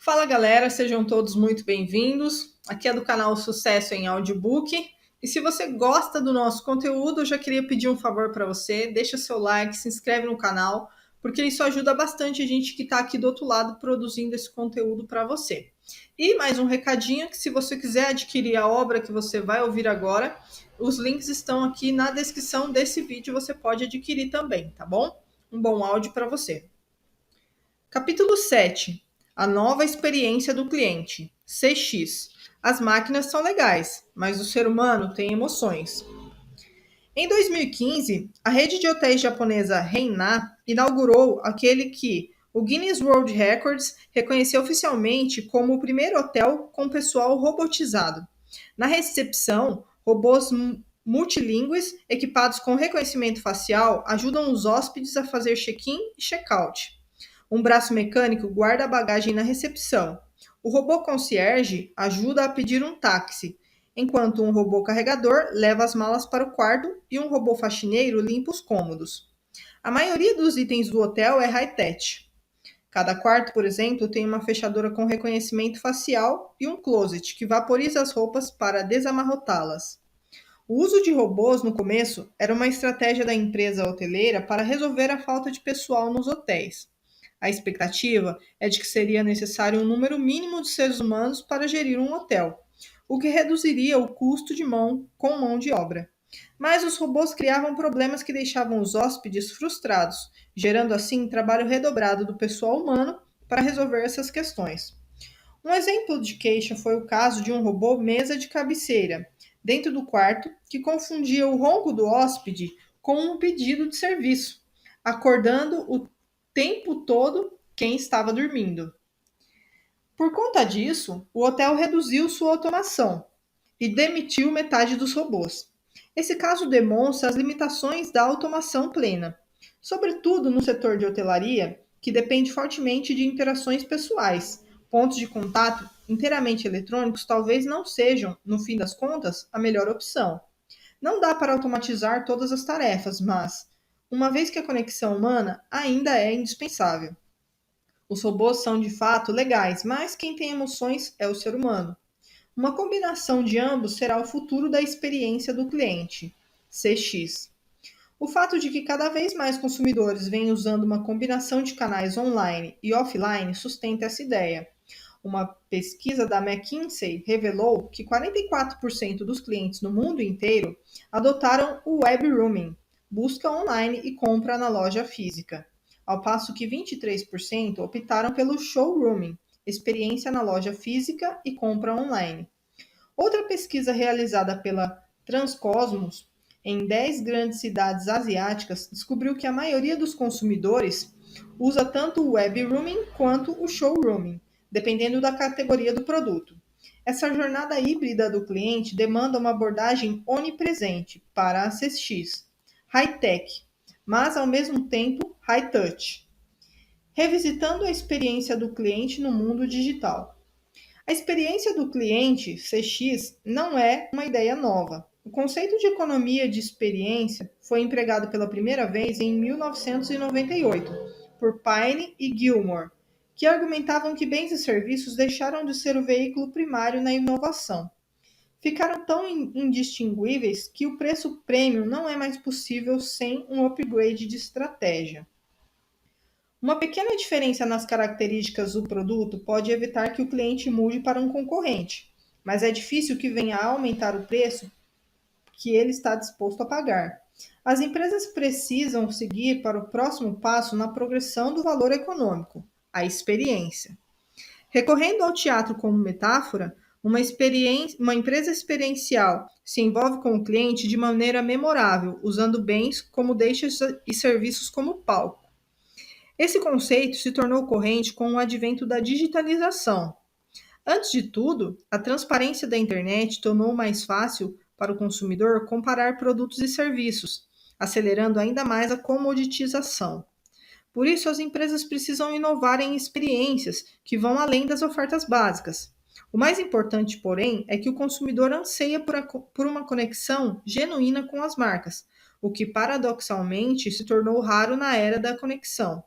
Fala galera, sejam todos muito bem-vindos. Aqui é do canal Sucesso em Audiobook. E se você gosta do nosso conteúdo, eu já queria pedir um favor para você, deixa seu like, se inscreve no canal, porque isso ajuda bastante a gente que está aqui do outro lado produzindo esse conteúdo para você. E mais um recadinho, que se você quiser adquirir a obra que você vai ouvir agora, os links estão aqui na descrição desse vídeo, você pode adquirir também, tá bom? Um bom áudio para você. Capítulo 7. A nova experiência do cliente. CX. As máquinas são legais, mas o ser humano tem emoções. Em 2015, a rede de hotéis japonesa Hainan inaugurou aquele que o Guinness World Records reconheceu oficialmente como o primeiro hotel com pessoal robotizado. Na recepção, robôs multilingües equipados com reconhecimento facial ajudam os hóspedes a fazer check-in e check-out. Um braço mecânico guarda a bagagem na recepção. O robô concierge ajuda a pedir um táxi, enquanto um robô carregador leva as malas para o quarto e um robô faxineiro limpa os cômodos. A maioria dos itens do hotel é high-tech. Cada quarto, por exemplo, tem uma fechadura com reconhecimento facial e um closet que vaporiza as roupas para desamarrotá-las. O uso de robôs no começo era uma estratégia da empresa hoteleira para resolver a falta de pessoal nos hotéis. A expectativa é de que seria necessário um número mínimo de seres humanos para gerir um hotel, o que reduziria o custo de mão de obra. Mas os robôs criavam problemas que deixavam os hóspedes frustrados, gerando assim trabalho redobrado do pessoal humano para resolver essas questões. Um exemplo de queixa foi o caso de um robô mesa de cabeceira dentro do quarto que confundia o ronco do hóspede com um pedido de serviço, acordando o tempo todo quem estava dormindo. Por conta disso, o hotel reduziu sua automação e demitiu metade dos robôs. Esse caso demonstra as limitações da automação plena, sobretudo no setor de hotelaria, que depende fortemente de interações pessoais. Pontos de contato inteiramente eletrônicos talvez não sejam, no fim das contas, a melhor opção. Não dá para automatizar todas as tarefas, mas, uma vez que a conexão humana ainda é indispensável. Os robôs são de fato legais, mas quem tem emoções é o ser humano. Uma combinação de ambos será o futuro da experiência do cliente. CX. O fato de que cada vez mais consumidores vêm usando uma combinação de canais online e offline sustenta essa ideia. Uma pesquisa da McKinsey revelou que 44% dos clientes no mundo inteiro adotaram o web rooming, busca online e compra na loja física, ao passo que 23% optaram pelo showrooming, experiência na loja física e compra online. Outra pesquisa realizada pela Transcosmos em 10 grandes cidades asiáticas descobriu que a maioria dos consumidores usa tanto o web rooming quanto o showrooming, dependendo da categoria do produto. Essa jornada híbrida do cliente demanda uma abordagem onipresente para a CX, high-tech, mas ao mesmo tempo high-touch, revisitando a experiência do cliente no mundo digital. A experiência do cliente, CX, não é uma ideia nova. O conceito de economia de experiência foi empregado pela primeira vez em 1998 por Pine e Gilmore, que argumentavam que bens e serviços deixaram de ser o veículo primário na inovação. Ficaram tão indistinguíveis que o preço premium não é mais possível sem um upgrade de estratégia. Uma pequena diferença nas características do produto pode evitar que o cliente mude para um concorrente, mas é difícil que venha a aumentar o preço que ele está disposto a pagar. As empresas precisam seguir para o próximo passo na progressão do valor econômico, a experiência. Recorrendo ao teatro como metáfora, uma empresa experiencial se envolve com o cliente de maneira memorável, usando bens como deixas e serviços como palco. Esse conceito se tornou corrente com o advento da digitalização. Antes de tudo, a transparência da internet tornou mais fácil para o consumidor comparar produtos e serviços, acelerando ainda mais a comoditização. Por isso, as empresas precisam inovar em experiências que vão além das ofertas básicas. O mais importante, porém, é que o consumidor anseia por uma conexão genuína com as marcas, o que paradoxalmente se tornou raro na era da conexão.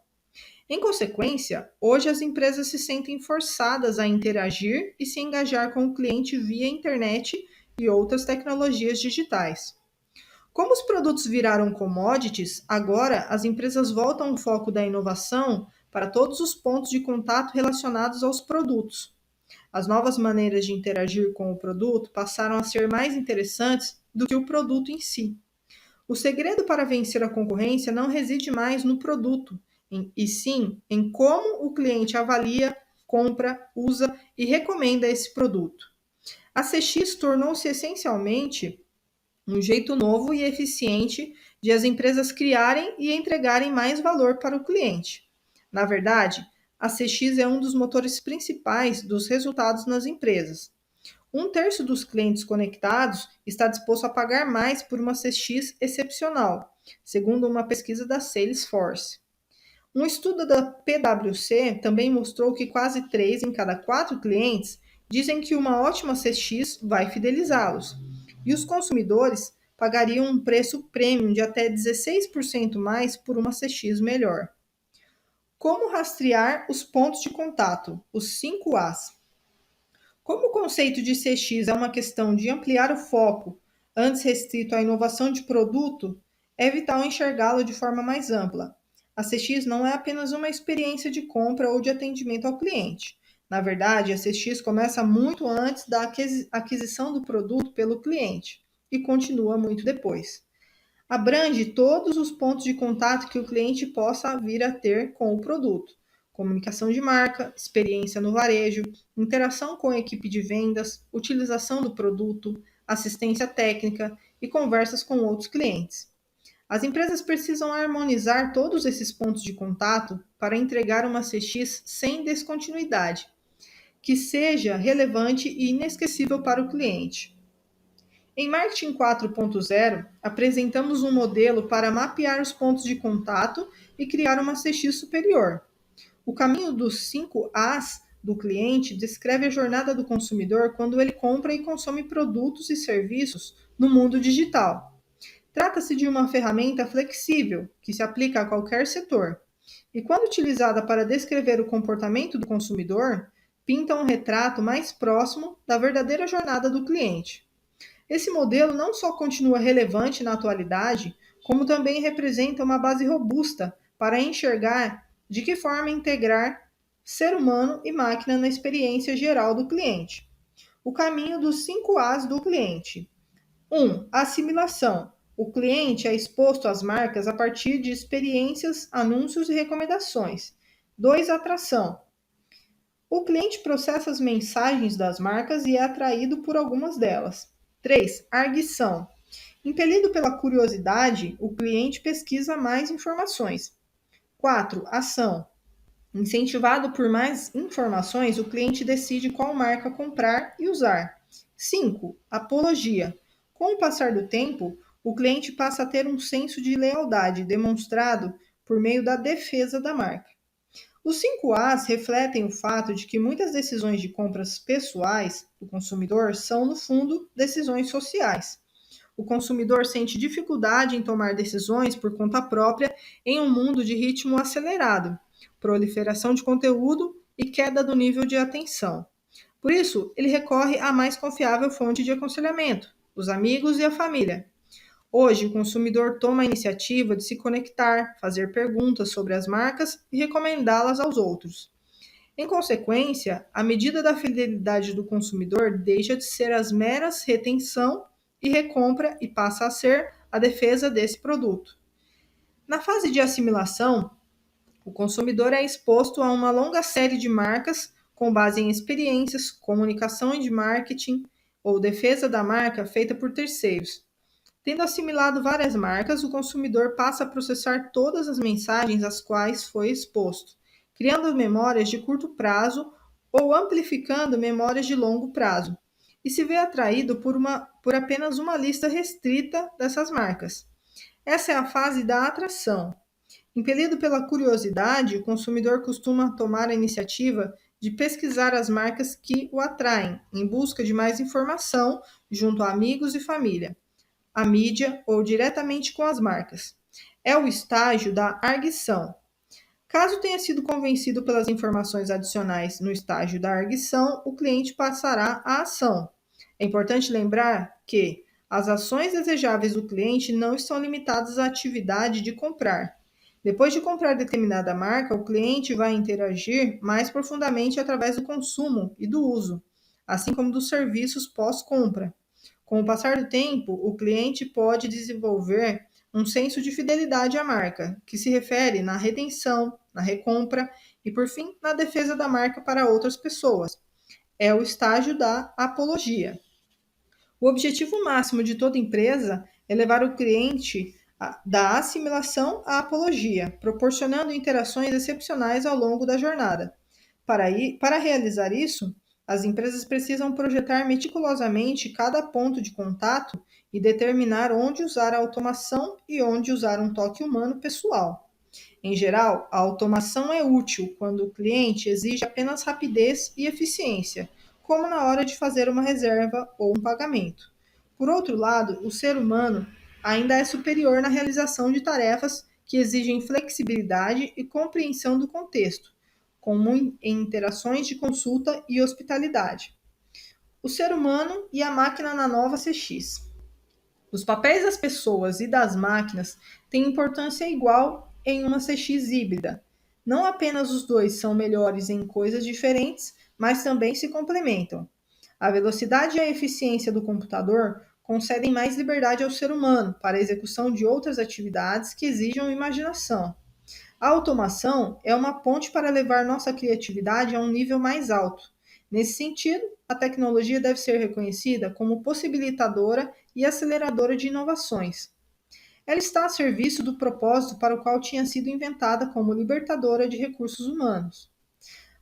Em consequência, hoje as empresas se sentem forçadas a interagir e se engajar com o cliente via internet e outras tecnologias digitais. Como os produtos viraram commodities, agora as empresas voltam o foco da inovação para todos os pontos de contato relacionados aos produtos. As novas maneiras de interagir com o produto passaram a ser mais interessantes do que o produto em si. O segredo para vencer a concorrência não reside mais no produto, e sim em como o cliente avalia, compra, usa e recomenda esse produto. A CX tornou-se essencialmente um jeito novo e eficiente de as empresas criarem e entregarem mais valor para o cliente. Na verdade, a CX é um dos motores principais dos resultados nas empresas. Um terço dos clientes conectados está disposto a pagar mais por uma CX excepcional, segundo uma pesquisa da Salesforce. Um estudo da PwC também mostrou que quase 3 em cada 4 clientes dizem que uma ótima CX vai fidelizá-los, e os consumidores pagariam um preço premium de até 16% mais por uma CX melhor. Como rastrear os pontos de contato, os 5 As? Como o conceito de CX é uma questão de ampliar o foco, antes restrito à inovação de produto, é vital enxergá-lo de forma mais ampla. A CX não é apenas uma experiência de compra ou de atendimento ao cliente. Na verdade, a CX começa muito antes da aquisição do produto pelo cliente e continua muito depois. Abrange todos os pontos de contato que o cliente possa vir a ter com o produto: comunicação de marca, experiência no varejo, interação com a equipe de vendas, utilização do produto, assistência técnica e conversas com outros clientes. As empresas precisam harmonizar todos esses pontos de contato para entregar uma CX sem descontinuidade, que seja relevante e inesquecível para o cliente. Em Marketing 4.0, apresentamos um modelo para mapear os pontos de contato e criar uma CX superior. O caminho dos 5 As do cliente descreve a jornada do consumidor quando ele compra e consome produtos e serviços no mundo digital. Trata-se de uma ferramenta flexível que se aplica a qualquer setor e, quando utilizada para descrever o comportamento do consumidor, pinta um retrato mais próximo da verdadeira jornada do cliente. Esse modelo não só continua relevante na atualidade, como também representa uma base robusta para enxergar de que forma integrar ser humano e máquina na experiência geral do cliente. O caminho dos 5 As do cliente. 1. Assimilação. O cliente é exposto às marcas a partir de experiências, anúncios e recomendações. 2. Atração. O cliente processa as mensagens das marcas e é atraído por algumas delas. 3. Arguição. Impelido pela curiosidade, o cliente pesquisa mais informações. 4. Ação. Incentivado por mais informações, o cliente decide qual marca comprar e usar. 5. Apologia. Com o passar do tempo, o cliente passa a ter um senso de lealdade demonstrado por meio da defesa da marca. Os 5 As refletem o fato de que muitas decisões de compras pessoais do consumidor são, no fundo, decisões sociais. O consumidor sente dificuldade em tomar decisões por conta própria em um mundo de ritmo acelerado, proliferação de conteúdo e queda do nível de atenção. Por isso, ele recorre à mais confiável fonte de aconselhamento: os amigos e a família. Hoje, o consumidor toma a iniciativa de se conectar, fazer perguntas sobre as marcas e recomendá-las aos outros. Em consequência, a medida da fidelidade do consumidor deixa de ser as meras retenção e recompra e passa a ser a defesa desse produto. Na fase de assimilação, o consumidor é exposto a uma longa série de marcas com base em experiências, comunicação de marketing ou defesa da marca feita por terceiros. Tendo assimilado várias marcas, o consumidor passa a processar todas as mensagens às quais foi exposto, criando memórias de curto prazo ou amplificando memórias de longo prazo, e se vê atraído por apenas uma lista restrita dessas marcas. Essa é a fase da atração. Impelido pela curiosidade, o consumidor costuma tomar a iniciativa de pesquisar as marcas que o atraem, em busca de mais informação junto a amigos e família, a mídia ou diretamente com as marcas. É o estágio da arguição. Caso tenha sido convencido pelas informações adicionais no estágio da arguição, o cliente passará à ação. É importante lembrar que as ações desejáveis do cliente não estão limitadas à atividade de comprar. Depois de comprar determinada marca, o cliente vai interagir mais profundamente através do consumo e do uso, assim como dos serviços pós-compra. Com o passar do tempo, o cliente pode desenvolver um senso de fidelidade à marca, que se refere na retenção, na recompra e, por fim, na defesa da marca para outras pessoas. É o estágio da apologia. O objetivo máximo de toda empresa é levar o cliente da assimilação à apologia, proporcionando interações excepcionais ao longo da jornada. Para realizar isso, as empresas precisam projetar meticulosamente cada ponto de contato e determinar onde usar a automação e onde usar um toque humano pessoal. Em geral, a automação é útil quando o cliente exige apenas rapidez e eficiência, como na hora de fazer uma reserva ou um pagamento. Por outro lado, o ser humano ainda é superior na realização de tarefas que exigem flexibilidade e compreensão do contexto, como em interações de consulta e hospitalidade. O ser humano e a máquina na nova CX. Os papéis das pessoas e das máquinas têm importância igual em uma CX híbrida. Não apenas os dois são melhores em coisas diferentes, mas também se complementam. A velocidade e a eficiência do computador concedem mais liberdade ao ser humano para a execução de outras atividades que exijam imaginação. A automação é uma ponte para levar nossa criatividade a um nível mais alto. Nesse sentido, a tecnologia deve ser reconhecida como possibilitadora e aceleradora de inovações. Ela está a serviço do propósito para o qual tinha sido inventada como libertadora de recursos humanos.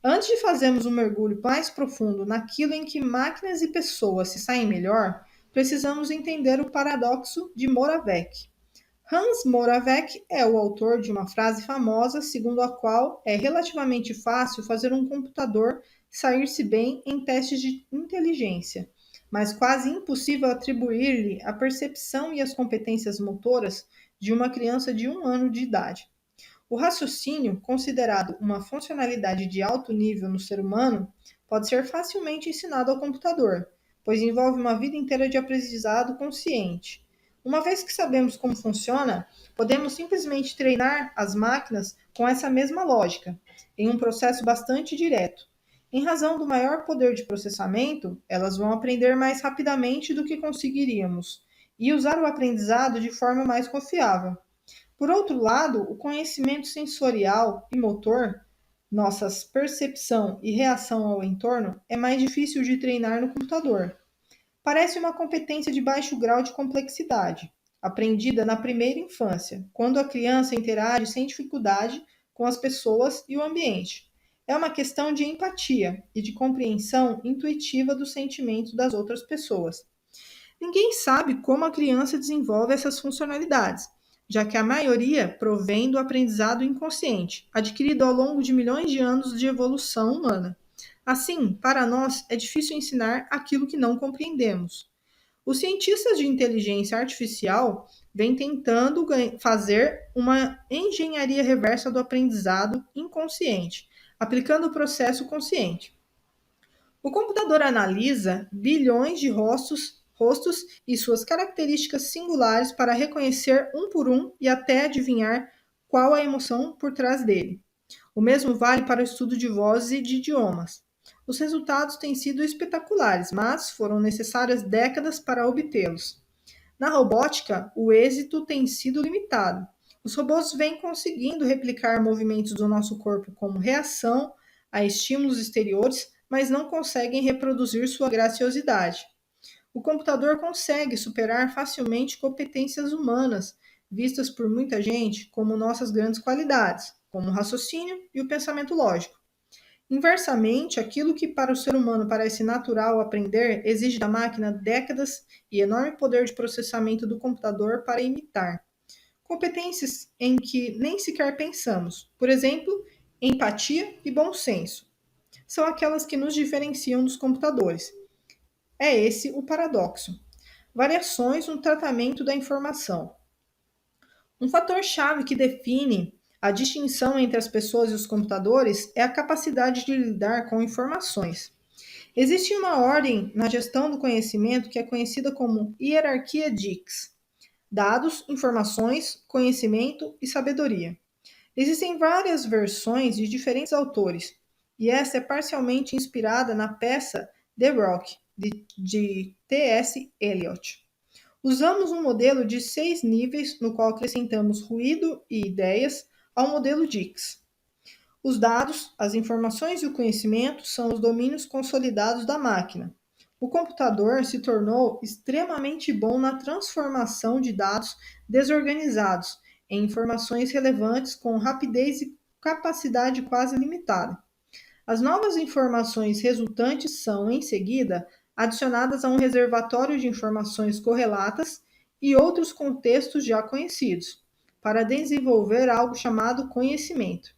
Antes de fazermos um mergulho mais profundo naquilo em que máquinas e pessoas se saem melhor, precisamos entender o paradoxo de Moravec. Hans Moravec é o autor de uma frase famosa segundo a qual é relativamente fácil fazer um computador sair-se bem em testes de inteligência, mas quase impossível atribuir-lhe a percepção e as competências motoras de uma criança de 1 ano de idade. O raciocínio, considerado uma funcionalidade de alto nível no ser humano, pode ser facilmente ensinado ao computador, pois envolve uma vida inteira de aprendizado consciente. Uma vez que sabemos como funciona, podemos simplesmente treinar as máquinas com essa mesma lógica, em um processo bastante direto. Em razão do maior poder de processamento, elas vão aprender mais rapidamente do que conseguiríamos e usar o aprendizado de forma mais confiável. Por outro lado, o conhecimento sensorial e motor, nossa percepção e reação ao entorno, é mais difícil de treinar no computador. Parece uma competência de baixo grau de complexidade, aprendida na primeira infância, quando a criança interage sem dificuldade com as pessoas e o ambiente. É uma questão de empatia e de compreensão intuitiva dos sentimentos das outras pessoas. Ninguém sabe como a criança desenvolve essas funcionalidades, já que a maioria provém do aprendizado inconsciente, adquirido ao longo de milhões de anos de evolução humana. Assim, para nós, é difícil ensinar aquilo que não compreendemos. Os cientistas de inteligência artificial vêm tentando fazer uma engenharia reversa do aprendizado inconsciente, aplicando o processo consciente. O computador analisa bilhões de rostos e suas características singulares para reconhecer um por um e até adivinhar qual a emoção por trás dele. O mesmo vale para o estudo de vozes e de idiomas. Os resultados têm sido espetaculares, mas foram necessárias décadas para obtê-los. Na robótica, o êxito tem sido limitado. Os robôs vêm conseguindo replicar movimentos do nosso corpo como reação a estímulos exteriores, mas não conseguem reproduzir sua graciosidade. O computador consegue superar facilmente competências humanas, vistas por muita gente como nossas grandes qualidades, como o raciocínio e o pensamento lógico. Inversamente, aquilo que para o ser humano parece natural aprender exige da máquina décadas e enorme poder de processamento do computador para imitar. Competências em que nem sequer pensamos, por exemplo, empatia e bom senso, são aquelas que nos diferenciam dos computadores. É esse o paradoxo. Variações no tratamento da informação. Um fator-chave que define A distinção entre as pessoas e os computadores é a capacidade de lidar com informações. Existe uma ordem na gestão do conhecimento que é conhecida como hierarquia Dix: dados, informações, conhecimento e sabedoria. Existem várias versões de diferentes autores, e essa é parcialmente inspirada na peça The Rock, de T.S. Eliot. Usamos um modelo de 6 níveis no qual acrescentamos ruído e ideias ao modelo Dix. Os dados, as informações e o conhecimento são os domínios consolidados da máquina. O computador se tornou extremamente bom na transformação de dados desorganizados em informações relevantes com rapidez e capacidade quase limitada. As novas informações resultantes são, em seguida, adicionadas a um reservatório de informações correlatas e outros contextos já conhecidos, para desenvolver algo chamado conhecimento.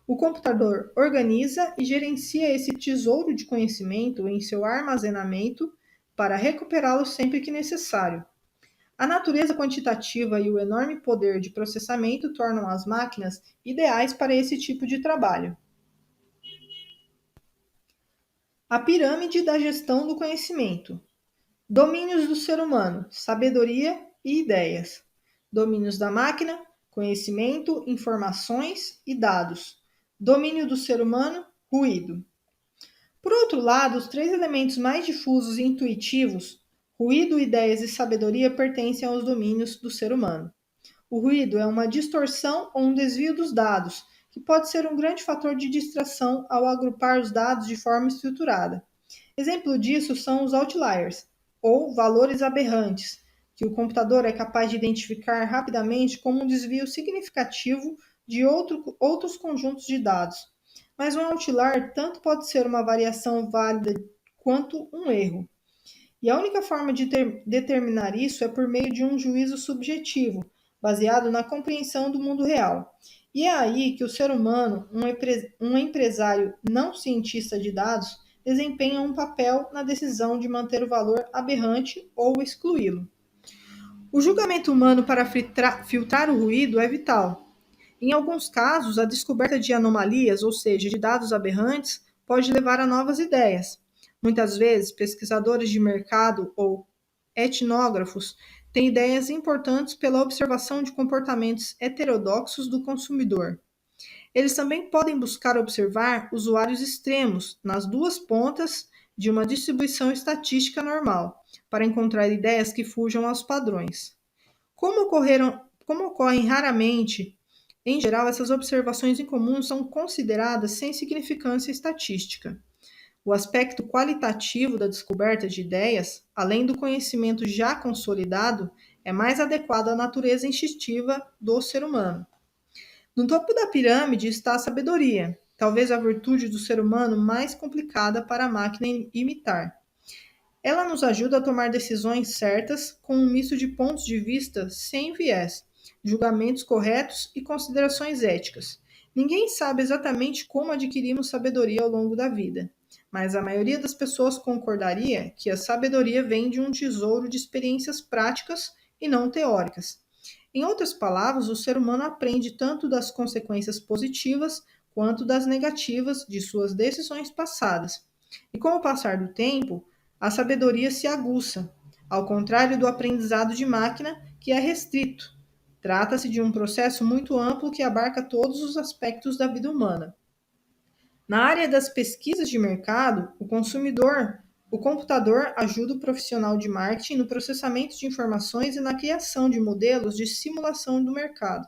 O computador organiza e gerencia esse tesouro de conhecimento em seu armazenamento para recuperá-lo sempre que necessário. A natureza quantitativa e o enorme poder de processamento tornam as máquinas ideais para esse tipo de trabalho. A pirâmide da gestão do conhecimento. Domínios do ser humano: sabedoria e ideias. Domínios da máquina: conhecimento, informações e dados. Domínio do ser humano: ruído. Por outro lado, os 3 elementos mais difusos e intuitivos, ruído, ideias e sabedoria, pertencem aos domínios do ser humano. O ruído é uma distorção ou um desvio dos dados, que pode ser um grande fator de distração ao agrupar os dados de forma estruturada. Exemplo disso são os outliers, ou valores aberrantes, que o computador é capaz de identificar rapidamente como um desvio significativo de outros conjuntos de dados. Mas um outlier tanto pode ser uma variação válida quanto um erro. E a única forma de determinar isso é por meio de um juízo subjetivo, baseado na compreensão do mundo real. E é aí que o ser humano, um empresário não cientista de dados, desempenha um papel na decisão de manter o valor aberrante ou excluí-lo. O julgamento humano para filtrar o ruído é vital. Em alguns casos, a descoberta de anomalias, ou seja, de dados aberrantes, pode levar a novas ideias. Muitas vezes, pesquisadores de mercado ou etnógrafos têm ideias importantes pela observação de comportamentos heterodoxos do consumidor. Eles também podem buscar observar usuários extremos nas duas pontas de uma distribuição estatística normal, para encontrar ideias que fujam aos padrões. Como ocorrem raramente, em geral, essas observações incomuns são consideradas sem significância estatística. O aspecto qualitativo da descoberta de ideias, além do conhecimento já consolidado, é mais adequado à natureza instintiva do ser humano. No topo da pirâmide está a sabedoria, talvez a virtude do ser humano mais complicada para a máquina imitar. Ela nos ajuda a tomar decisões certas com um misto de pontos de vista sem viés, julgamentos corretos e considerações éticas. Ninguém sabe exatamente como adquirimos sabedoria ao longo da vida, mas a maioria das pessoas concordaria que a sabedoria vem de um tesouro de experiências práticas e não teóricas. Em outras palavras, o ser humano aprende tanto das consequências positivas quanto das negativas de suas decisões passadas. E com o passar do tempo, a sabedoria se aguça, ao contrário do aprendizado de máquina, que é restrito. Trata-se de um processo muito amplo que abarca todos os aspectos da vida humana. Na área das pesquisas de mercado, o computador ajuda o profissional de marketing no processamento de informações e na criação de modelos de simulação do mercado.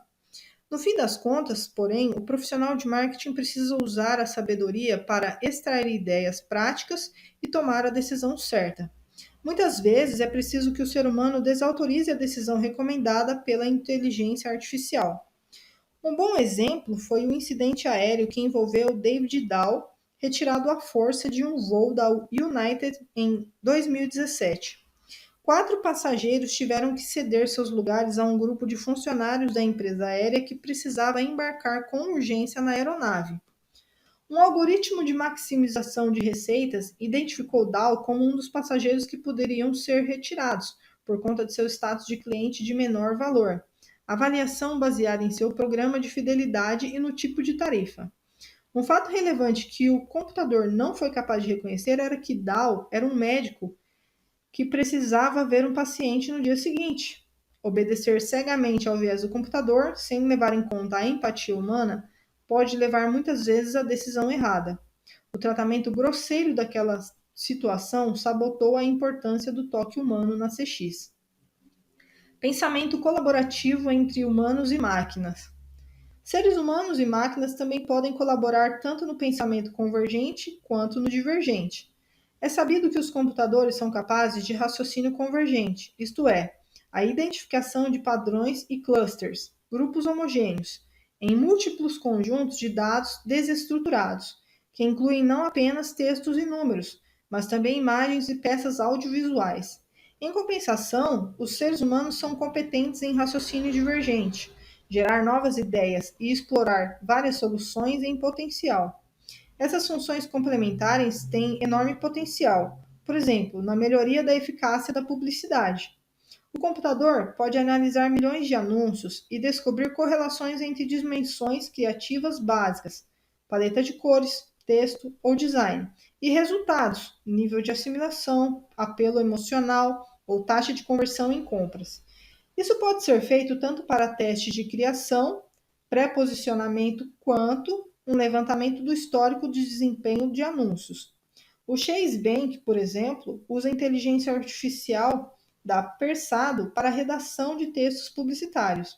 No fim das contas, porém, o profissional de marketing precisa usar a sabedoria para extrair ideias práticas e tomar a decisão certa. Muitas vezes é preciso que o ser humano desautorize a decisão recomendada pela inteligência artificial. Um bom exemplo foi o incidente aéreo que envolveu David Dow, retirado à força de um voo da United em 2017. 4 passageiros tiveram que ceder seus lugares a um grupo de funcionários da empresa aérea que precisava embarcar com urgência na aeronave. Um algoritmo de maximização de receitas identificou Dow como um dos passageiros que poderiam ser retirados, por conta de seu status de cliente de menor valor. avaliação baseada em seu programa de fidelidade e no tipo de tarifa. Um fato relevante que o computador não foi capaz de reconhecer era que Dow era um médico que precisava ver um paciente no dia seguinte. Obedecer cegamente ao viés do computador, sem levar em conta a empatia humana, pode levar muitas vezes à decisão errada. O tratamento grosseiro daquela situação sabotou a importância do toque humano na CX. Pensamento colaborativo entre humanos e máquinas. Seres humanos e máquinas também podem colaborar tanto no pensamento convergente quanto no divergente. É sabido que os computadores são capazes de raciocínio convergente, isto é, a identificação de padrões e clusters, grupos homogêneos, em múltiplos conjuntos de dados desestruturados, que incluem não apenas textos e números, mas também imagens e peças audiovisuais. Em compensação, os seres humanos são competentes em raciocínio divergente, gerar novas ideias e explorar várias soluções em potencial. Essas funções complementares têm enorme potencial, por exemplo, na melhoria da eficácia da publicidade. O computador pode analisar milhões de anúncios e descobrir correlações entre dimensões criativas básicas, paleta de cores, texto ou design, e resultados, nível de assimilação, apelo emocional ou taxa de conversão em compras. Isso pode ser feito tanto para testes de criação, pré-posicionamento, quanto um levantamento do histórico de desempenho de anúncios. O Chase Bank, por exemplo, usa inteligência artificial da Persado para a redação de textos publicitários.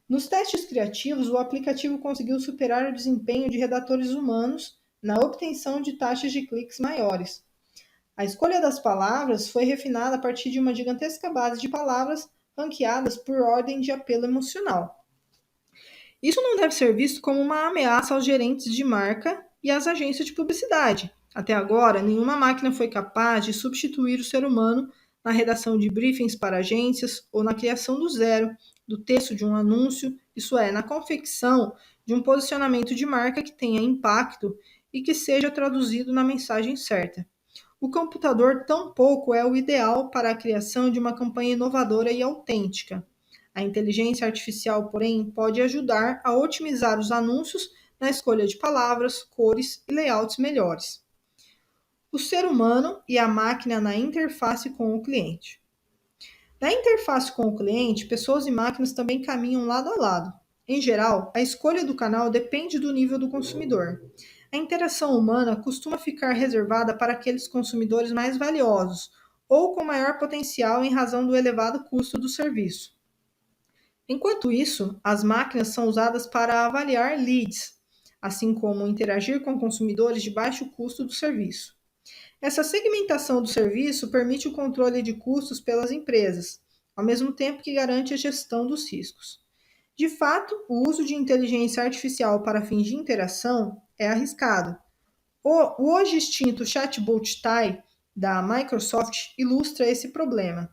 Nos testes criativos, o aplicativo conseguiu superar o desempenho de redatores humanos na obtenção de taxas de cliques maiores. A escolha das palavras foi refinada a partir de uma gigantesca base de palavras ranqueadas por ordem de apelo emocional. Isso não deve ser visto como uma ameaça aos gerentes de marca e às agências de publicidade. Até agora, nenhuma máquina foi capaz de substituir o ser humano na redação de briefings para agências ou na criação do zero do texto de um anúncio, isso é, na confecção de um posicionamento de marca que tenha impacto e que seja traduzido na mensagem certa. O computador tampouco é o ideal para a criação de uma campanha inovadora e autêntica. A inteligência artificial, porém, pode ajudar a otimizar os anúncios na escolha de palavras, cores e layouts melhores. O ser humano e a máquina na interface com o cliente. Na interface com o cliente, pessoas e máquinas também caminham lado a lado. Em geral, a escolha do canal depende do nível do consumidor. A interação humana costuma ficar reservada para aqueles consumidores mais valiosos ou com maior potencial em razão do elevado custo do serviço. Enquanto isso, as máquinas são usadas para avaliar leads, assim como interagir com consumidores de baixo custo do serviço. Essa segmentação do serviço permite o controle de custos pelas empresas, ao mesmo tempo que garante a gestão dos riscos. De fato, o uso de inteligência artificial para fins de interação é arriscado. O hoje extinto chatbot Tai da Microsoft ilustra esse problema.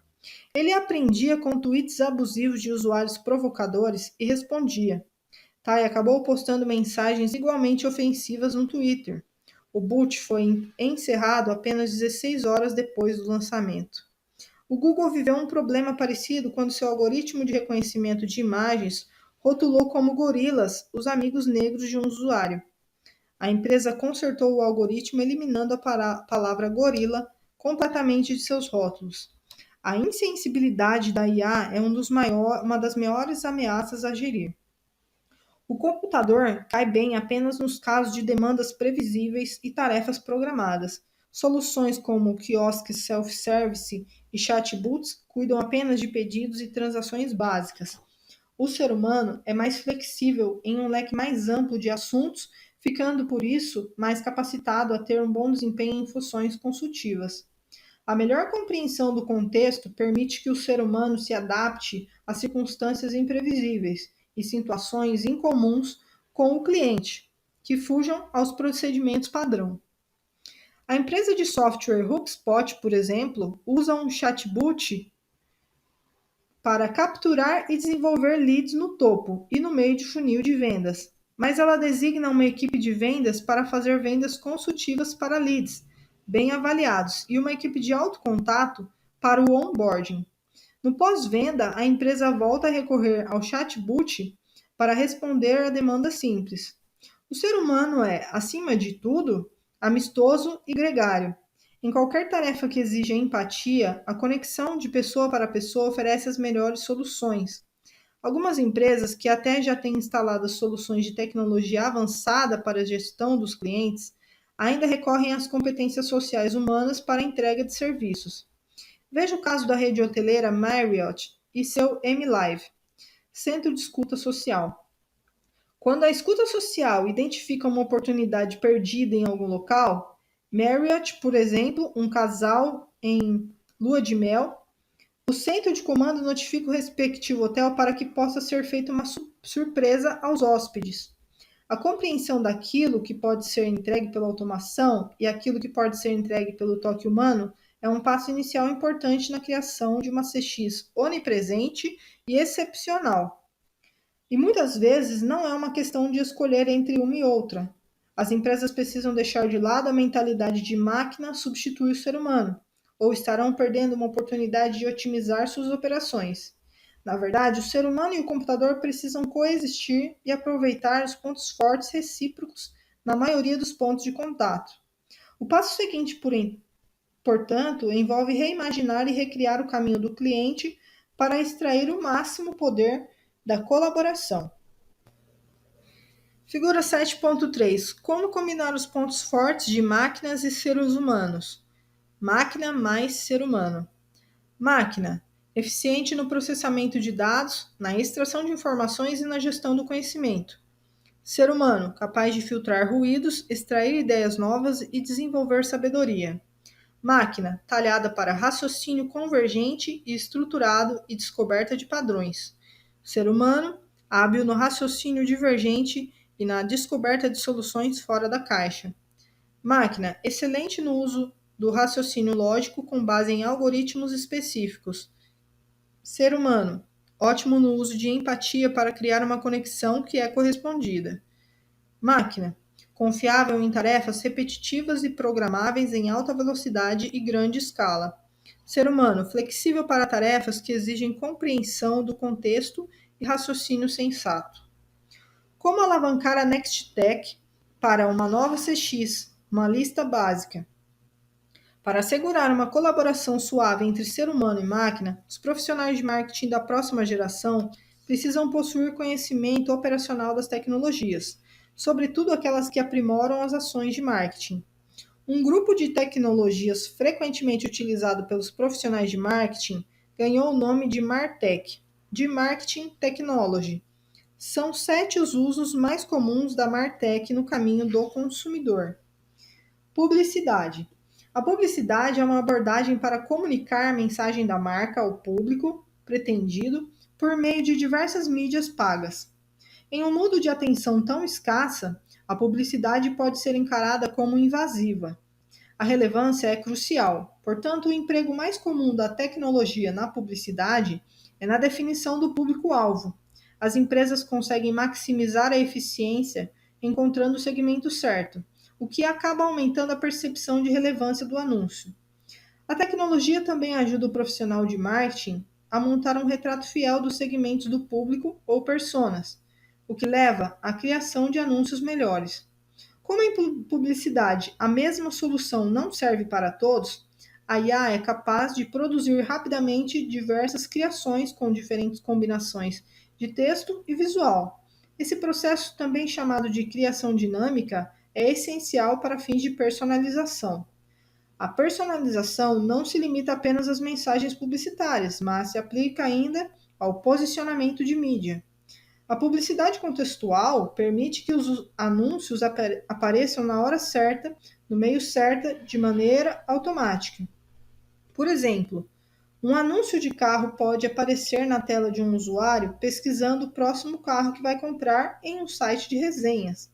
Ele aprendia com tweets abusivos de usuários provocadores e respondia. Tai acabou postando mensagens igualmente ofensivas no Twitter. O boot foi encerrado apenas 16 horas depois do lançamento. O Google viveu um problema parecido quando seu algoritmo de reconhecimento de imagens rotulou como gorilas os amigos negros de um usuário. A empresa consertou o algoritmo eliminando a palavra gorila completamente de seus rótulos. A insensibilidade da IA é uma das maiores ameaças a gerir. O computador cai bem apenas nos casos de demandas previsíveis e tarefas programadas. Soluções como quiosques self-service e chatbots cuidam apenas de pedidos e transações básicas. O ser humano é mais flexível em um leque mais amplo de assuntos, ficando por isso mais capacitado a ter um bom desempenho em funções consultivas. A melhor compreensão do contexto permite que o ser humano se adapte a circunstâncias imprevisíveis e situações incomuns com o cliente, que fujam aos procedimentos padrão. A empresa de software HubSpot, por exemplo, usa um chatbot para capturar e desenvolver leads no topo e no meio de funil de vendas, mas ela designa uma equipe de vendas para fazer vendas consultivas para leads bem avaliados e uma equipe de alto contato para o onboarding. No pós-venda, a empresa volta a recorrer ao chatbot para responder a demandas simples. O ser humano é, acima de tudo, amistoso e gregário. Em qualquer tarefa que exija empatia, a conexão de pessoa para pessoa oferece as melhores soluções. Algumas empresas que até já têm instalado soluções de tecnologia avançada para a gestão dos clientes ainda recorrem às competências sociais humanas para a entrega de serviços. Veja o caso da rede hoteleira Marriott e seu M-Live, Centro de Escuta Social. Quando a escuta social identifica uma oportunidade perdida em algum local, Marriott, por exemplo, um casal em lua de mel, o centro de comando notifica o respectivo hotel para que possa ser feita uma surpresa aos hóspedes. A compreensão daquilo que pode ser entregue pela automação e aquilo que pode ser entregue pelo toque humano é um passo inicial importante na criação de uma CX onipresente e excepcional. E muitas vezes não é uma questão de escolher entre uma e outra. As empresas precisam deixar de lado a mentalidade de máquina substituir o ser humano, ou estarão perdendo uma oportunidade de otimizar suas operações. Na verdade, o ser humano e o computador precisam coexistir e aproveitar os pontos fortes recíprocos na maioria dos pontos de contato. O passo seguinte, portanto, envolve reimaginar e recriar o caminho do cliente para extrair o máximo poder da colaboração. Figura 7.3. Como combinar os pontos fortes de máquinas e seres humanos? Máquina mais ser humano. Máquina, eficiente no processamento de dados, na extração de informações e na gestão do conhecimento. Ser humano, capaz de filtrar ruídos, extrair ideias novas e desenvolver sabedoria. Máquina, talhada para raciocínio convergente e estruturado e descoberta de padrões. Ser humano, hábil no raciocínio divergente e na descoberta de soluções fora da caixa. Máquina, excelente no uso do raciocínio lógico com base em algoritmos específicos. Ser humano, ótimo no uso de empatia para criar uma conexão que é correspondida. Máquina, confiável em tarefas repetitivas e programáveis em alta velocidade e grande escala. Ser humano, flexível para tarefas que exigem compreensão do contexto e raciocínio sensato. Como alavancar a NextTech para uma nova CX, uma lista básica? Para assegurar uma colaboração suave entre ser humano e máquina, os profissionais de marketing da próxima geração precisam possuir conhecimento operacional das tecnologias, sobretudo aquelas que aprimoram as ações de marketing. Um grupo de tecnologias frequentemente utilizado pelos profissionais de marketing ganhou o nome de MarTech, de Marketing Technology. São 7 os usos mais comuns da MarTech no caminho do consumidor. Publicidade. A publicidade é uma abordagem para comunicar a mensagem da marca ao público pretendido por meio de diversas mídias pagas. Em um mundo de atenção tão escassa, a publicidade pode ser encarada como invasiva. A relevância é crucial, portanto, o emprego mais comum da tecnologia na publicidade é na definição do público-alvo. As empresas conseguem maximizar a eficiência encontrando o segmento certo, o que acaba aumentando a percepção de relevância do anúncio. A tecnologia também ajuda o profissional de marketing a montar um retrato fiel dos segmentos do público ou personas, o que leva à criação de anúncios melhores. Como em publicidade a mesma solução não serve para todos, a IA é capaz de produzir rapidamente diversas criações com diferentes combinações de texto e visual. Esse processo, também chamado de criação dinâmica, é essencial para fins de personalização. A personalização não se limita apenas às mensagens publicitárias, mas se aplica ainda ao posicionamento de mídia. A publicidade contextual permite que os anúncios apareçam na hora certa, no meio certo, de maneira automática. Por exemplo, um anúncio de carro pode aparecer na tela de um usuário pesquisando o próximo carro que vai comprar em um site de resenhas.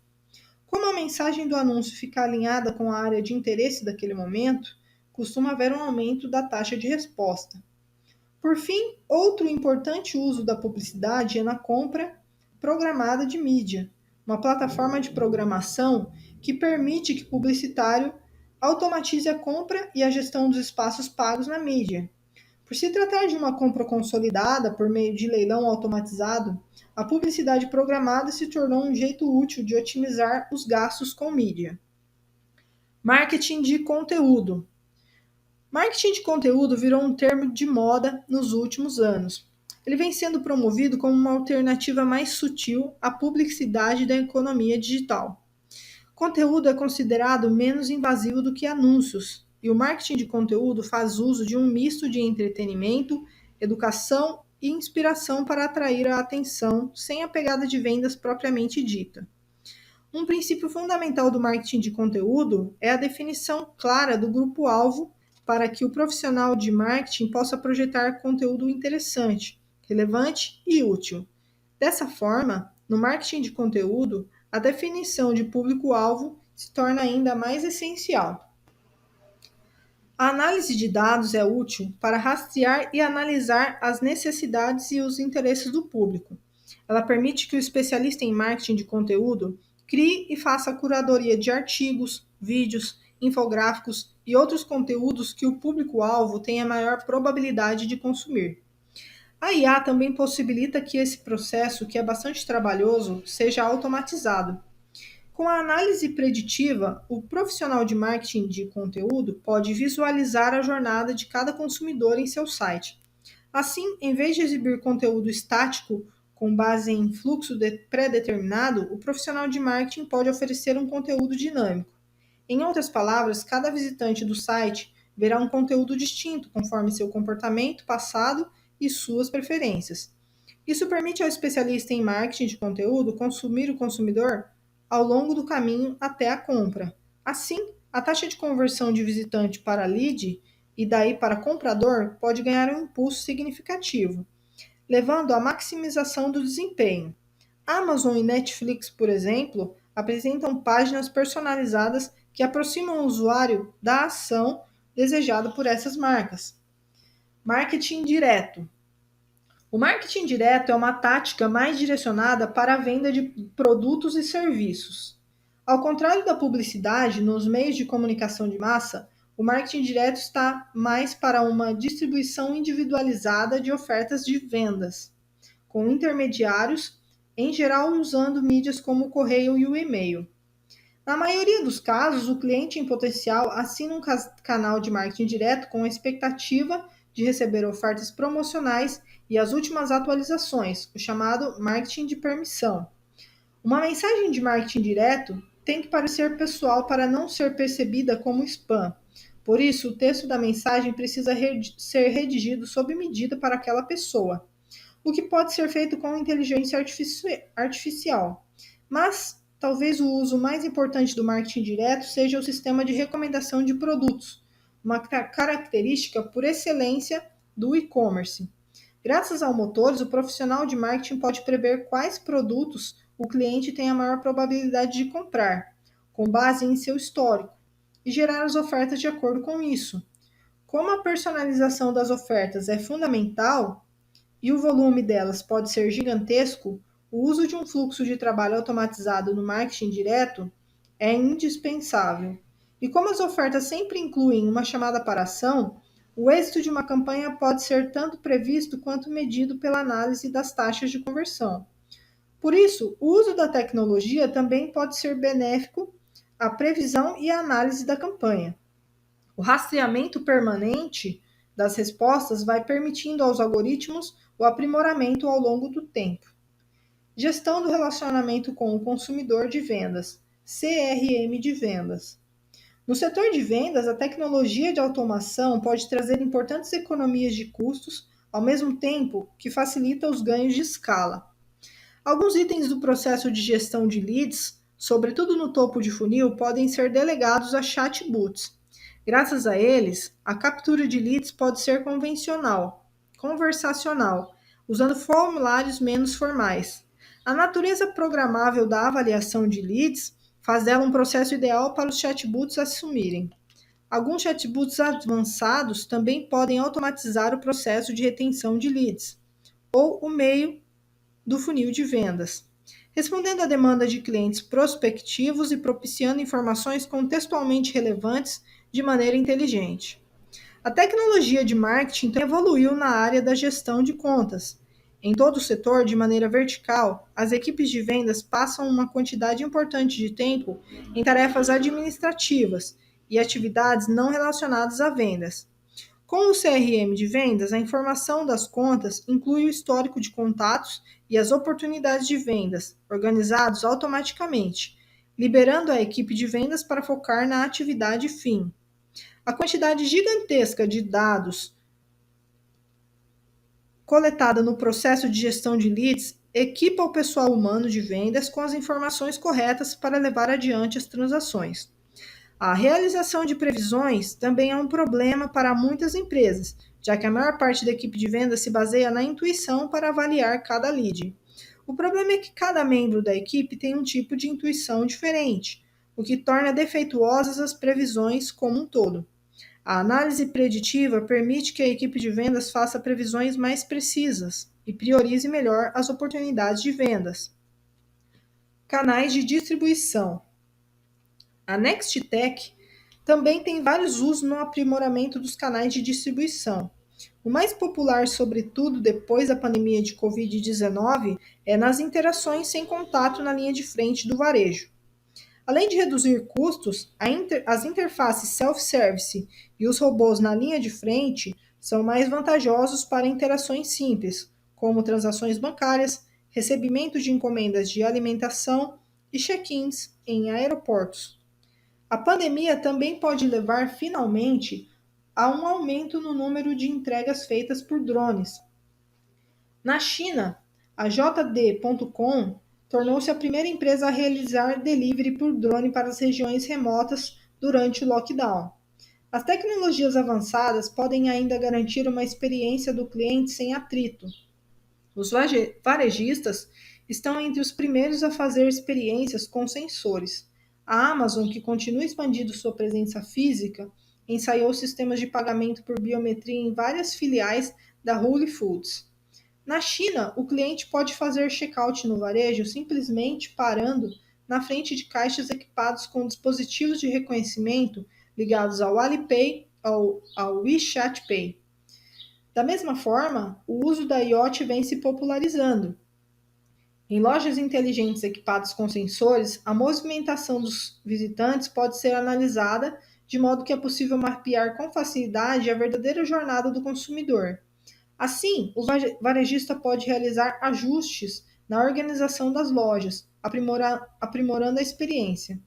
Como a mensagem do anúncio fica alinhada com a área de interesse daquele momento, costuma haver um aumento da taxa de resposta. Por fim, outro importante uso da publicidade é na compra programada de mídia, uma plataforma de programação que permite que o publicitário automatize a compra e a gestão dos espaços pagos na mídia. Por se tratar de uma compra consolidada por meio de leilão automatizado, a publicidade programada se tornou um jeito útil de otimizar os gastos com mídia. Marketing de conteúdo. Marketing de conteúdo virou um termo de moda nos últimos anos. Ele vem sendo promovido como uma alternativa mais sutil à publicidade da economia digital. Conteúdo é considerado menos invasivo do que anúncios, e o marketing de conteúdo faz uso de um misto de entretenimento, educação e inspiração para atrair a atenção, sem a pegada de vendas propriamente dita. Um princípio fundamental do marketing de conteúdo é a definição clara do grupo-alvo para que o profissional de marketing possa projetar conteúdo interessante, relevante e útil. Dessa forma, no marketing de conteúdo, a definição de público-alvo se torna ainda mais essencial. A análise de dados é útil para rastrear e analisar as necessidades e os interesses do público. Ela permite que o especialista em marketing de conteúdo crie e faça a curadoria de artigos, vídeos, infográficos e outros conteúdos que o público-alvo tenha maior probabilidade de consumir. A IA também possibilita que esse processo, que é bastante trabalhoso, seja automatizado. Com a análise preditiva, o profissional de marketing de conteúdo pode visualizar a jornada de cada consumidor em seu site. Assim, em vez de exibir conteúdo estático com base em fluxo pré-determinado, o profissional de marketing pode oferecer um conteúdo dinâmico. Em outras palavras, cada visitante do site verá um conteúdo distinto conforme seu comportamento passado e suas preferências. Isso permite ao especialista em marketing de conteúdo consumir o consumidor ao longo do caminho até a compra. Assim, a taxa de conversão de visitante para lead e daí para comprador pode ganhar um impulso significativo, levando à maximização do desempenho. Amazon e Netflix, por exemplo, apresentam páginas personalizadas que aproximam o usuário da ação desejada por essas marcas. Marketing direto. O marketing direto é uma tática mais direcionada para a venda de produtos e serviços. Ao contrário da publicidade, nos meios de comunicação de massa, o marketing direto está mais para uma distribuição individualizada de ofertas de vendas, com intermediários, em geral usando mídias como o correio e o e-mail. Na maioria dos casos, o cliente em potencial assina um canal de marketing direto com a expectativa de receber ofertas promocionais e as últimas atualizações, o chamado marketing de permissão. Uma mensagem de marketing direto tem que parecer pessoal para não ser percebida como spam. Por isso, o texto da mensagem precisa ser redigido sob medida para aquela pessoa, o que pode ser feito com inteligência artificial. Mas talvez o uso mais importante do marketing direto seja o sistema de recomendação de produtos, uma característica por excelência do e-commerce. Graças ao Motores, o profissional de marketing pode prever quais produtos o cliente tem a maior probabilidade de comprar, com base em seu histórico, e gerar as ofertas de acordo com isso. Como a personalização das ofertas é fundamental, e o volume delas pode ser gigantesco, o uso de um fluxo de trabalho automatizado no marketing direto é indispensável. E como as ofertas sempre incluem uma chamada para ação, o êxito de uma campanha pode ser tanto previsto quanto medido pela análise das taxas de conversão. Por isso, o uso da tecnologia também pode ser benéfico à previsão e à análise da campanha. O rastreamento permanente das respostas vai permitindo aos algoritmos o aprimoramento ao longo do tempo. Gestão do relacionamento com o consumidor de vendas, CRM de vendas. No setor de vendas, a tecnologia de automação pode trazer importantes economias de custos, ao mesmo tempo que facilita os ganhos de escala. Alguns itens do processo de gestão de leads, sobretudo no topo de funil, podem ser delegados a chatbots. Graças a eles, a captura de leads pode ser conversacional, usando formulários menos formais. A natureza programável da avaliação de leads faz dela um processo ideal para os chatbots assumirem. Alguns chatbots avançados também podem automatizar o processo de retenção de leads, ou o meio do funil de vendas, respondendo à demanda de clientes prospectivos e propiciando informações contextualmente relevantes de maneira inteligente. A tecnologia de marketing também evoluiu na área da gestão de contas. Em todo o setor, de maneira vertical, as equipes de vendas passam uma quantidade importante de tempo em tarefas administrativas e atividades não relacionadas a vendas. Com o CRM de vendas, a informação das contas inclui o histórico de contatos e as oportunidades de vendas, organizados automaticamente, liberando a equipe de vendas para focar na atividade fim. A quantidade gigantesca de dados coletada no processo de gestão de leads equipa o pessoal humano de vendas com as informações corretas para levar adiante as transações. A realização de previsões também é um problema para muitas empresas, já que a maior parte da equipe de vendas se baseia na intuição para avaliar cada lead. O problema é que cada membro da equipe tem um tipo de intuição diferente, o que torna defeituosas as previsões como um todo. A análise preditiva permite que a equipe de vendas faça previsões mais precisas e priorize melhor as oportunidades de vendas. Canais de distribuição. A Nextech também tem vários usos no aprimoramento dos canais de distribuição. O mais popular, sobretudo depois da pandemia de Covid-19, é nas interações sem contato na linha de frente do varejo. Além de reduzir custos, as interfaces self-service e os robôs na linha de frente são mais vantajosos para interações simples, como transações bancárias, recebimento de encomendas de alimentação e check-ins em aeroportos. A pandemia também pode levar, finalmente, a um aumento no número de entregas feitas por drones. Na China, a JD.com tornou-se a primeira empresa a realizar delivery por drone para as regiões remotas durante o lockdown. As tecnologias avançadas podem ainda garantir uma experiência do cliente sem atrito. Os varejistas estão entre os primeiros a fazer experiências com sensores. A Amazon, que continua expandindo sua presença física, ensaiou sistemas de pagamento por biometria em várias filiais da Whole Foods. Na China, o cliente pode fazer check-out no varejo simplesmente parando na frente de caixas equipados com dispositivos de reconhecimento ligados ao Alipay ou ao WeChat Pay. Da mesma forma, o uso da IoT vem se popularizando. Em lojas inteligentes equipadas com sensores, a movimentação dos visitantes pode ser analisada de modo que é possível mapear com facilidade a verdadeira jornada do consumidor. Assim, o varejista pode realizar ajustes na organização das lojas, aprimorando a experiência.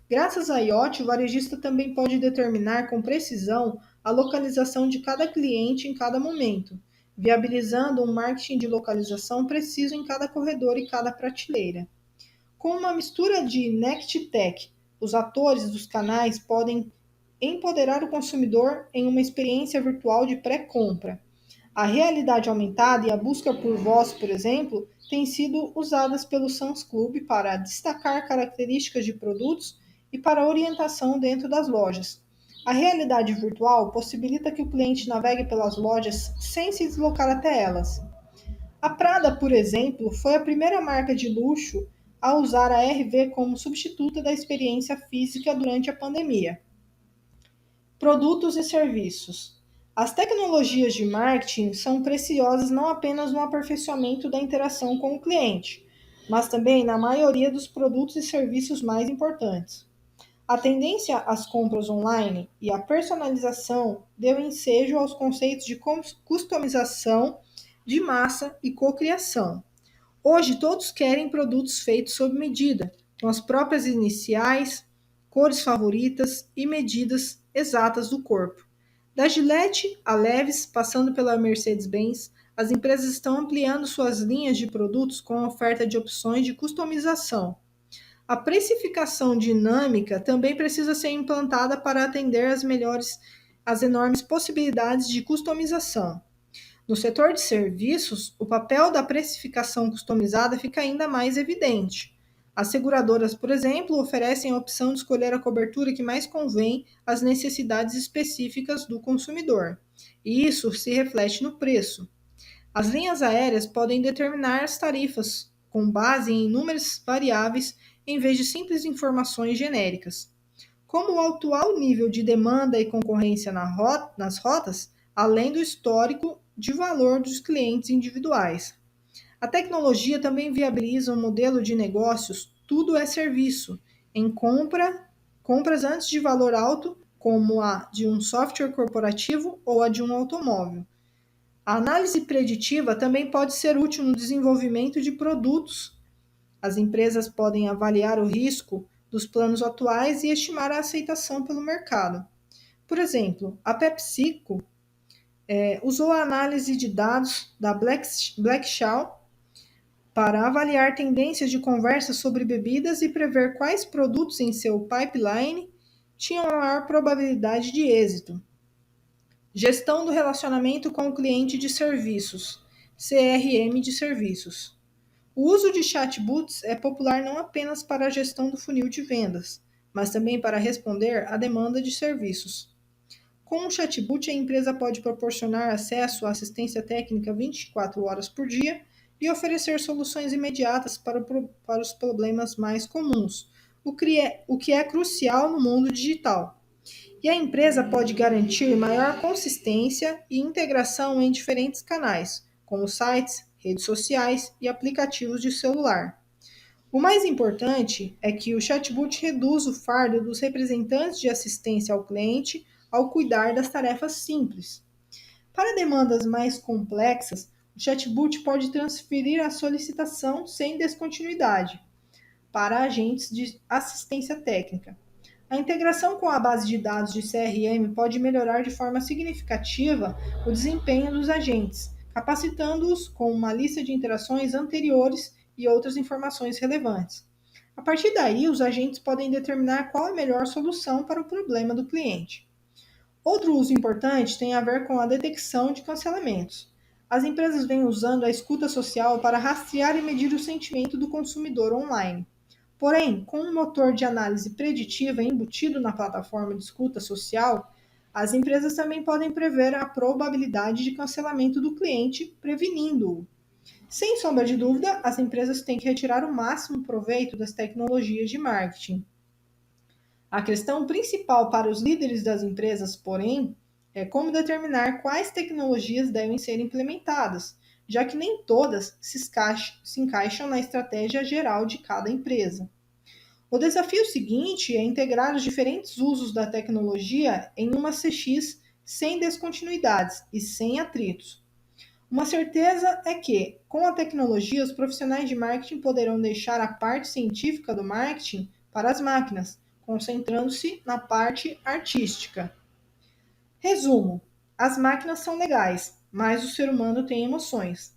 Graças à IoT, o varejista também pode determinar com precisão a localização de cada cliente em cada momento, viabilizando um marketing de localização preciso em cada corredor e cada prateleira. Com uma mistura de Nextech, os atores dos canais podem empoderar o consumidor em uma experiência virtual de pré-compra. A realidade aumentada e a busca por voz, por exemplo, têm sido usadas pelo Sam's Club para destacar características de produtos e para orientação dentro das lojas. A realidade virtual possibilita que o cliente navegue pelas lojas sem se deslocar até elas. A Prada, por exemplo, foi a primeira marca de luxo a usar a RV como substituta da experiência física durante a pandemia. Produtos e serviços. As tecnologias de marketing são preciosas não apenas no aperfeiçoamento da interação com o cliente, mas também na maioria dos produtos e serviços mais importantes. A tendência às compras online e à personalização deu ensejo aos conceitos de customização de massa e cocriação. Hoje todos querem produtos feitos sob medida, com as próprias iniciais, cores favoritas e medidas exatas do corpo. Da Gillette a Levi's, passando pela Mercedes-Benz, as empresas estão ampliando suas linhas de produtos com a oferta de opções de customização. A precificação dinâmica também precisa ser implantada para atender às enormes possibilidades de customização. No setor de serviços, o papel da precificação customizada fica ainda mais evidente. As seguradoras, por exemplo, oferecem a opção de escolher a cobertura que mais convém às necessidades específicas do consumidor, e isso se reflete no preço. As linhas aéreas podem determinar as tarifas com base em inúmeras variáveis em vez de simples informações genéricas. como o atual nível de demanda e concorrência nas rotas, além do histórico de valor dos clientes individuais. A tecnologia também viabiliza um modelo de negócios tudo é serviço, em compras antes de valor alto, como a de um software corporativo ou a de um automóvel. A análise preditiva também pode ser útil no desenvolvimento de produtos. As empresas podem avaliar o risco dos planos atuais e estimar a aceitação pelo mercado. Por exemplo, a PepsiCo usou a análise de dados da Black-Scholes para avaliar tendências de conversa sobre bebidas e prever quais produtos em seu pipeline tinham a maior probabilidade de êxito. Gestão do relacionamento com o cliente de serviços, CRM de serviços. O uso de chatbots é popular não apenas para a gestão do funil de vendas, mas também para responder à demanda de serviços. Com um chatbot, a empresa pode proporcionar acesso à assistência técnica 24 horas por dia e oferecer soluções imediatas para os problemas mais comuns, o que é crucial no mundo digital. E a empresa pode garantir maior consistência e integração em diferentes canais, como sites, redes sociais e aplicativos de celular. O mais importante é que o chatbot reduz o fardo dos representantes de assistência ao cliente ao cuidar das tarefas simples. Para demandas mais complexas, o chatbot pode transferir a solicitação sem descontinuidade para agentes de assistência técnica. A integração com a base de dados de CRM pode melhorar de forma significativa o desempenho dos agentes, capacitando-os com uma lista de interações anteriores e outras informações relevantes. A partir daí, os agentes podem determinar qual a melhor solução para o problema do cliente. Outro uso importante tem a ver com a detecção de cancelamentos. As empresas vêm usando a escuta social para rastrear e medir o sentimento do consumidor online. Porém, com um motor de análise preditiva embutido na plataforma de escuta social, as empresas também podem prever a probabilidade de cancelamento do cliente, prevenindo-o. Sem sombra de dúvida, as empresas têm que retirar o máximo proveito das tecnologias de marketing. A questão principal para os líderes das empresas, porém, é como determinar quais tecnologias devem ser implementadas, já que nem todas se encaixam na estratégia geral de cada empresa. O desafio seguinte é integrar os diferentes usos da tecnologia em uma CX sem descontinuidades e sem atritos. Uma certeza é que, com a tecnologia, os profissionais de marketing poderão deixar a parte científica do marketing para as máquinas, concentrando-se na parte artística. Resumo: as máquinas são legais, mas o ser humano tem emoções.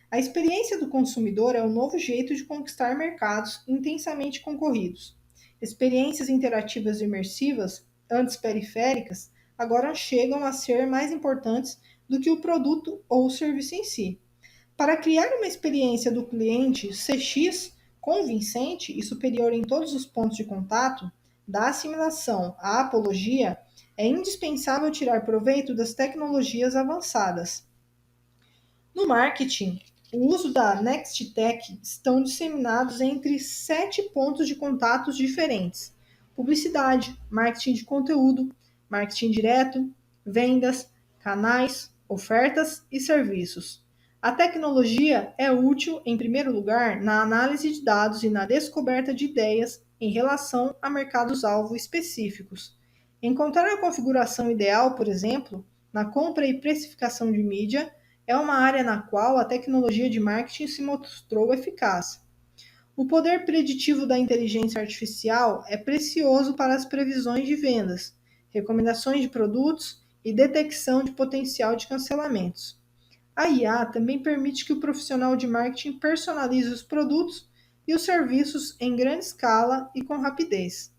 A experiência do consumidor é o novo jeito de conquistar mercados intensamente concorridos. Experiências interativas e imersivas, antes periféricas, agora chegam a ser mais importantes do que o produto ou o serviço em si. Para criar uma experiência do cliente CX convincente e superior em todos os pontos de contato, da assimilação à apologia, é indispensável tirar proveito das tecnologias avançadas. No marketing, o uso da Nextech estão disseminados entre 7 pontos de contatos diferentes: publicidade, marketing de conteúdo, marketing direto, vendas, canais, ofertas e serviços. A tecnologia é útil, em primeiro lugar, na análise de dados e na descoberta de ideias em relação a mercados-alvo específicos. Encontrar a configuração ideal, por exemplo, na compra e precificação de mídia, é uma área na qual a tecnologia de marketing se mostrou eficaz. O poder preditivo da inteligência artificial é precioso para as previsões de vendas, recomendações de produtos e detecção de potencial de cancelamentos. A IA também permite que o profissional de marketing personalize os produtos e os serviços em grande escala e com rapidez.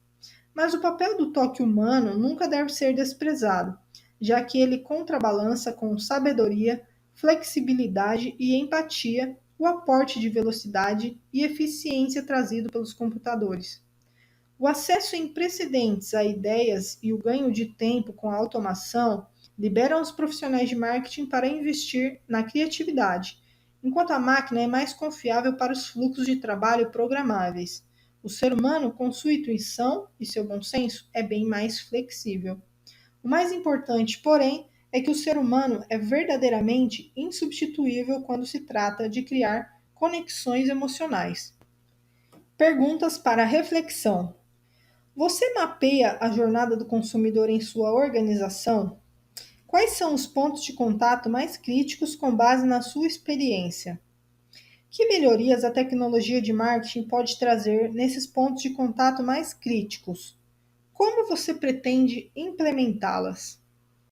Mas o papel do toque humano nunca deve ser desprezado, já que ele contrabalança com sabedoria, flexibilidade e empatia o aporte de velocidade e eficiência trazido pelos computadores. O acesso sem precedentes a ideias e o ganho de tempo com a automação liberam os profissionais de marketing para investir na criatividade, enquanto a máquina é mais confiável para os fluxos de trabalho programáveis. O ser humano, com sua intuição e seu bom senso, é bem mais flexível. O mais importante, porém, é que o ser humano é verdadeiramente insubstituível quando se trata de criar conexões emocionais. Perguntas para reflexão. Você mapeia a jornada do consumidor em sua organização? Quais são os pontos de contato mais críticos com base na sua experiência? Que melhorias a tecnologia de marketing pode trazer nesses pontos de contato mais críticos? Como você pretende implementá-las?